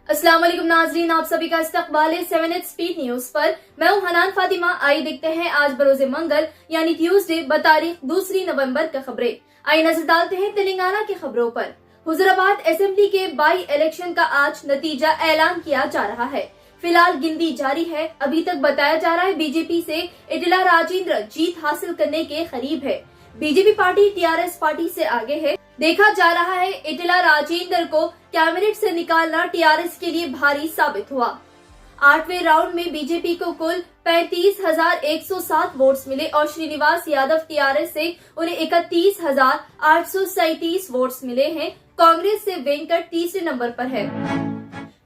अस्सलाम वालेकुम नाजरीन, आप सभी का इस्तकबाल है 7 स्पीड न्यूज पर। मैं हूं हनान फातिमा। आइए देखते हैं आज बरोज़े मंगल यानी ट्यूसडे बतारीख 2 नवंबर का खबरें। आइए नजर डालते हैं तेलंगाना की खबरों पर। हुजूराबाद असेंबली के बाई इलेक्शन का आज नतीजा ऐलान किया जा रहा है। फिलहाल गिनती जारी है। अभी तक बताया जा रहा है बीजेपी से इटला राजेंद्र जीत हासिल करने के करीब है। बीजेपी पार्टी टीआरएस पार्टी से आगे है। देखा जा रहा है इटला राजेंद्र को कैबिनेट से निकालना टीआरएस के लिए भारी साबित हुआ। 8वें राउंड में बीजेपी को कुल 35,107 वोट्स मिले और श्रीनिवास यादव टीआरएस से उन्हें 31,837 वोट्स मिले हैं। कांग्रेस से वेंकट तीसरे नंबर पर है।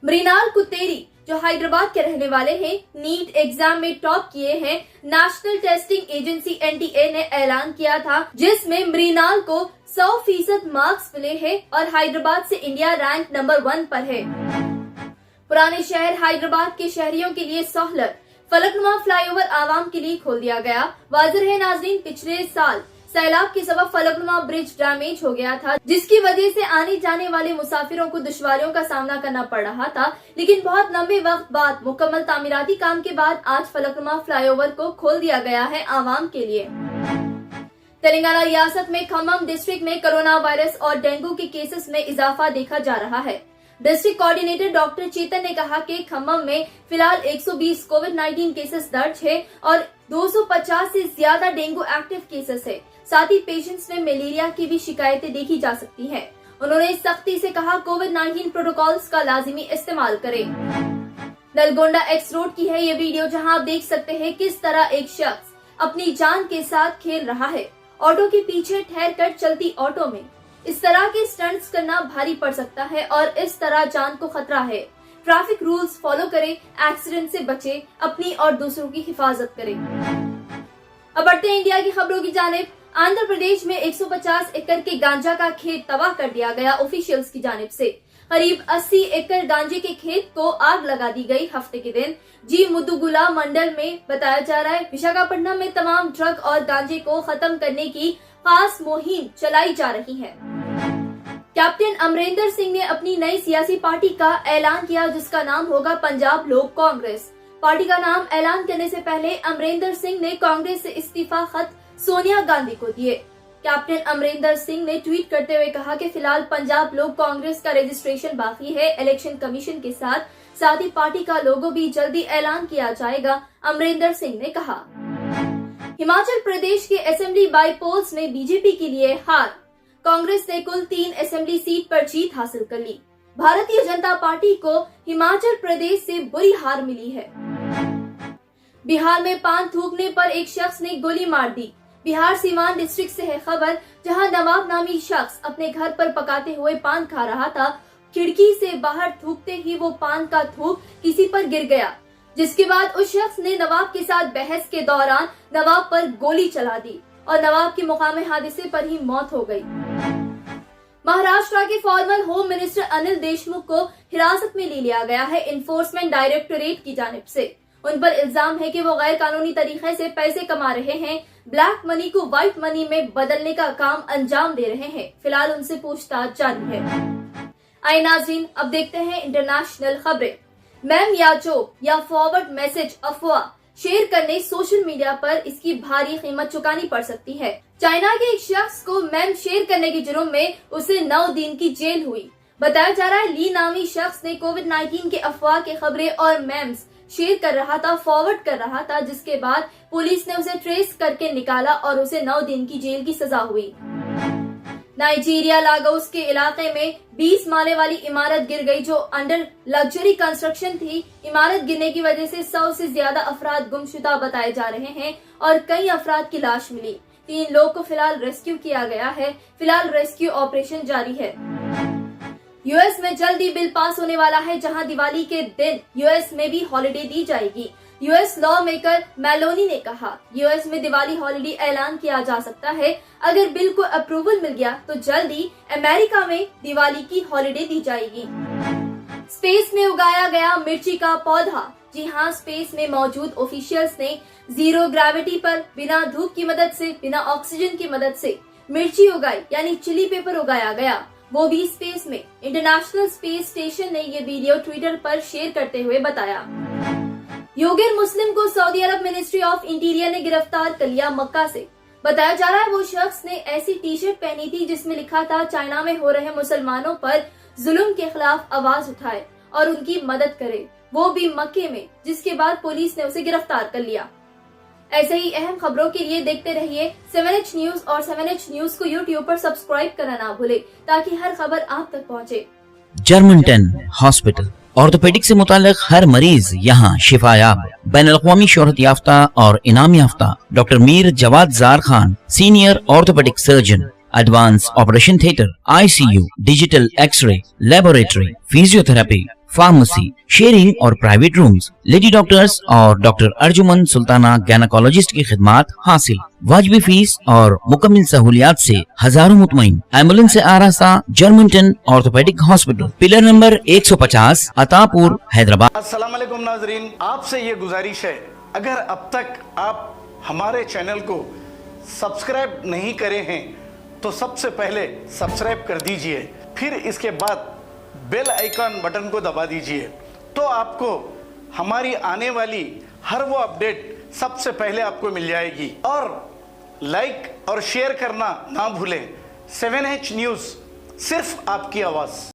मृणाल कुत्तेरी जो हैदराबाद के रहने वाले हैं, नीट एग्जाम में टॉप किए हैं। नेशनल टेस्टिंग एजेंसी एनटीए ने ऐलान किया था जिसमें मृणाल को 100% मार्क्स मिले हैं और हैदराबाद से इंडिया रैंक नंबर 1 पर है। पुराने शहर हैदराबाद के शहरियों के लिए सहूलत, फलकनुमा फ्लाईओवर आवाम के लिए खोल दिया गया। वाज़ेह है नाज़रीन, पिछले साल सैलाब के सबब फलकनुमा ब्रिज डैमेज हो गया था जिसकी वजह से आने जाने वाले मुसाफिरों को दुश्वारियों का सामना करना पड़ रहा था, लेकिन बहुत लंबे वक्त बाद मुकम्मल तामीराती काम के बाद आज फलकनुमा फ्लाईओवर को खोल दिया गया है आवाम के लिए। तेलंगाना रियासत में खम्मम डिस्ट्रिक्ट में कोरोना वायरस और डेंगू के केसेस में इजाफा देखा जा रहा है। डिस्ट्रिक्ट कोऑर्डिनेटर डॉक्टर चेतन ने कहा कि खम्मम में फिलहाल 120 कोविड-19 केसेस दर्ज है और 250 से ज्यादा डेंगू एक्टिव केसेस है। साथ ही पेशेंट्स में मलेरिया की भी शिकायतें देखी जा सकती हैं। उन्होंने सख्ती से कहा कोविड-19 प्रोटोकॉल्स का लाजिमी इस्तेमाल करें। नलगोंडा एक्स रोड की है ये वीडियो, जहां आप देख सकते हैं किस तरह एक शख्स अपनी जान के साथ खेल रहा है। ऑटो के पीछे ठहर कर चलती ऑटो में इस तरह के स्टंट्स करना भारी पड़ सकता है और इस तरह जान को खतरा है। ट्रैफिक रूल्स फॉलो करें, एक्सीडेंट से बचें, अपनी और दूसरों की हिफाजत करें। अब बढ़ते हैं इंडिया की खबरों की जानिब। आंध्र प्रदेश में 150 एकड़ के गांजा का खेत तबाह कर दिया गया ऑफिशियल्स की जानिब से। करीब 80 एकड़ गांजे के खेत को आग लगा दी गई हफ्ते के दिन। जी मुदुगुला मंडल में बताया जा रहा है विशाखापट्टनम में तमाम ड्रग और गांजे को खत्म करने की खास मुहिम चलाई जा रही है। कैप्टन अमरिंदर सिंह ने अपनी नई सियासी पार्टी का ऐलान किया जिसका नाम होगा पंजाब लोक कांग्रेस। पार्टी का नाम ऐलान करने से पहले अमरिंदर सिंह ने कांग्रेस से इस्तीफा खत सोनिया गांधी को दिए। कैप्टन अमरिंदर सिंह ने ट्वीट करते हुए कहा कि फिलहाल पंजाब लोक कांग्रेस का रजिस्ट्रेशन बाकी है इलेक्शन कमीशन के साथ ही पार्टी का लोगो भी जल्दी ऐलान किया जाएगा, अमरिंदर सिंह ने कहा। हिमाचल प्रदेश के असेंबली बाई पोल्स में बीजेपी के लिए हार। कांग्रेस ने कुल 3 असेंबली सीट पर जीत हासिल कर ली। भारतीय जनता पार्टी को हिमाचल प्रदेश से बुरी हार मिली है। बिहार में पान थूकने पर एक शख्स ने गोली मार दी। बिहार सीवान डिस्ट्रिक्ट से है खबर, जहां नवाब नामी शख्स अपने घर पर पकाते हुए पान खा रहा था। खिड़की से बाहर थूकते ही वो पान का थूक किसी पर गिर गया, जिसके बाद उस शख्स ने नवाब के साथ बहस के दौरान नवाब पर गोली चला दी और नवाब की मौके हादसे पर ही मौत हो गई। महाराष्ट्र के farmer home minister Anil Deshmukh को हिरासत में ले लिया गया है इन्फोर्समेंट डायरेक्टोरेट की जानिब से। उन पर इल्जाम है कि वो गैर कानूनी तरीके से पैसे कमा रहे हैं, ब्लैक मनी को व्हाइट मनी में बदलने का काम अंजाम दे रहे हैं। फिलहाल उनसे पूछताछ जारी है। आइए नाज़रीन, अब देखते हैं इंटरनेशनल खबरें। मैम या जो या फॉरवर्ड मैसेज अफवाह शेयर करने सोशल मीडिया पर इसकी भारी कीमत चुकानी पड़ सकती है। चाइना के एक शख्स को मैम शेयर करने के जुर्म में उसे 9 दिन की जेल हुई। बताया जा रहा है ली नामी शख्स ने कोविड-19 के अफवाह के खबरें और मेम्स शेयर कर रहा था, फॉरवर्ड कर रहा था, जिसके बाद पुलिस ने उसे ट्रेस करके निकाला और उसे 9 दिन की जेल की सजा हुई। नाइजीरिया लागोस के इलाके में 20 माले वाली इमारत गिर गई जो अंडर लग्जरी कंस्ट्रक्शन थी। इमारत गिरने की वजह से 100 से ज्यादा अफराद गुमशुदा बताए जा रहे हैं और कई अफराद की लाश मिली। 3 लोग को फिलहाल रेस्क्यू किया गया है। फिलहाल रेस्क्यू ऑपरेशन जारी है। यूएस में जल्द ही बिल पास होने वाला है जहां दिवाली के दिन यूएस में भी हॉलिडे दी जाएगी। यूएस लॉ मेकर मेलोनी ने कहा यूएस में दिवाली हॉलिडे ऐलान किया जा सकता है। अगर बिल को अप्रूवल मिल गया तो जल्द ही अमेरिका में दिवाली की हॉलिडे दी जाएगी। स्पेस में उगाया गया मिर्ची का पौधा। जी हाँ, स्पेस में मौजूद ऑफिशियल्स ने जीरो ग्रेविटी पर बिना धूप की मदद से, बिना ऑक्सीजन की मदद से मिर्ची उगाई, यानी चिली पेपर उगाया गया। वो भी स्पेस में। इंटरनेशनल स्पेस स्टेशन ने ये वीडियो ट्विटर पर शेयर करते हुए बताया। योगिर मुस्लिम को Saudi Arab ministry of interior ने गिरफ्तार कर लिया मक्का से। बताया जा रहा है वो शख्स ने ऐसी टी शर्ट पहनी थी जिसमें लिखा था चाइना में हो रहे मुसलमानों पर जुल्म के खिलाफ आवाज उठाए और उनकी मदद करे, वो भी मक्के में, जिसके बाद पुलिस ने उसे गिरफ्तार कर लिया। ऐसे ही अहम खबरों के लिए देखते रहिए 7H न्यूज और 7H न्यूज को YouTube पर सब्सक्राइब करना ना भूले ताकि हर खबर आप तक पहुंचे। जर्मनटन हॉस्पिटल ऑर्थोपेडिक से मुताल्लिक हर मरीज यहाँ शिफायाब। बैनुल-अक़वामी शोहरत याफ्ता और इनाम याफ्ता doctor Mir Jawad Jar Khan, senior orthopaedic surgeon, advance operation theatre, ICU, digital x-ray, laboratory, physiotherapy, pharmacy, sharing और प्राइवेट रूम्स, लेडी डॉक्टर्स और डॉक्टर अर्जुमन सुल्ताना गायनेकोलॉजिस्ट की खिदमात हासिल। वाजिबी फीस और मुकम्मल सहूलियात से हजारों मुतमईन। एम्बुलेंस से आरास्ता Germanton orthopaedic hospital, pillar number 150, Attapur, Hyderabad. अस्सलाम वालेकुम नाजरीन, आपसे ये गुजारिश है, अगर अब तक आप हमारे चैनल को सब्सक्राइब नहीं करे हैं तो सबसे पहले सब्सक्राइब कर दीजिए, फिर इसके बाद बेल आइकन बटन को दबा दीजिए, तो आपको हमारी आने वाली हर वो अपडेट सबसे पहले आपको मिल जाएगी। और लाइक और शेयर करना ना भूलें। 7H न्यूज़, सिर्फ आपकी आवाज़।